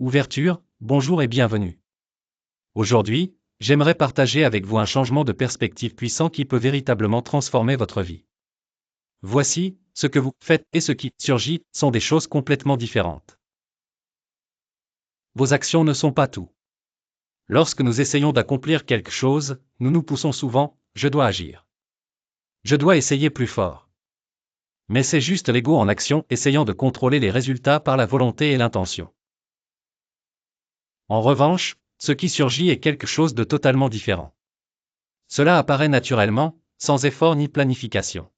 Ouverture, bonjour et bienvenue. Aujourd'hui, j'aimerais partager avec vous un changement de perspective puissant qui peut véritablement transformer votre vie. Voici, ce que vous faites et ce qui surgit sont des choses complètement différentes. Vos actions ne sont pas tout. Lorsque nous essayons d'accomplir quelque chose, nous nous poussons souvent, je dois agir. Je dois essayer plus fort. Mais c'est juste l'ego en action essayant de contrôler les résultats par la volonté et l'intention. En revanche, ce qui surgit est quelque chose de totalement différent. Cela apparaît naturellement, sans effort ni planification.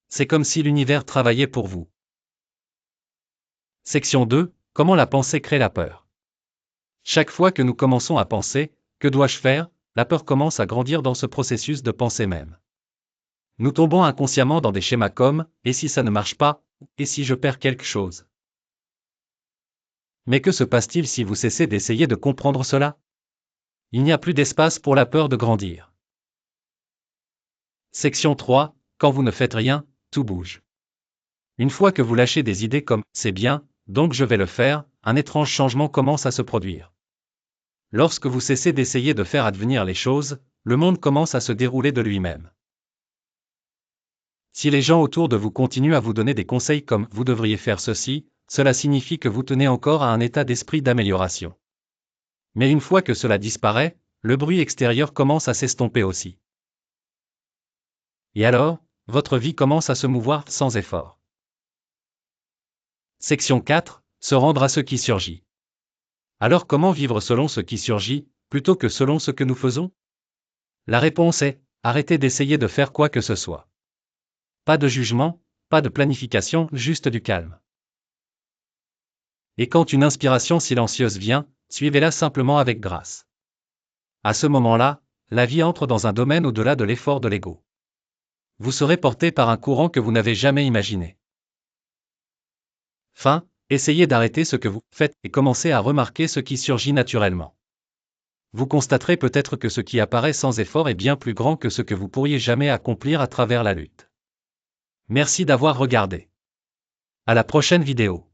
C'est comme si l'univers travaillait pour vous. Section 2. Comment la pensée crée la peur. Chaque fois que nous commençons à penser, que dois-je faire, la peur commence à grandir dans ce processus de pensée même. Nous tombons inconsciemment dans des schémas comme « et si ça ne marche pas ?» et « si je perds quelque chose ?» Mais que se passe-t-il si vous cessez d'essayer de comprendre cela? Il n'y a plus d'espace pour la peur de grandir. Section 3. Quand vous ne faites rien, tout bouge. Une fois que vous lâchez des idées comme « c'est bien, donc je vais le faire », un étrange changement commence à se produire. Lorsque vous cessez d'essayer de faire advenir les choses, le monde commence à se dérouler de lui-même. Si les gens autour de vous continuent à vous donner des conseils comme « vous devriez faire ceci », cela signifie que vous tenez encore à un état d'esprit d'amélioration. Mais une fois que cela disparaît, le bruit extérieur commence à s'estomper aussi. Et alors, votre vie commence à se mouvoir sans effort. Section 4. Se rendre à ce qui surgit. Alors comment vivre selon ce qui surgit, plutôt que selon ce que nous faisons? La réponse est, arrêtez d'essayer de faire quoi que ce soit. Pas de jugement, pas de planification, juste du calme. Et quand une inspiration silencieuse vient, suivez-la simplement avec grâce. À ce moment-là, la vie entre dans un domaine au-delà de l'effort de l'ego. Vous serez porté par un courant que vous n'avez jamais imaginé. Fin, essayez d'arrêter ce que vous faites et commencez à remarquer ce qui surgit naturellement. Vous constaterez peut-être que ce qui apparaît sans effort est bien plus grand que ce que vous pourriez jamais accomplir à travers la lutte. Merci d'avoir regardé. À la prochaine vidéo.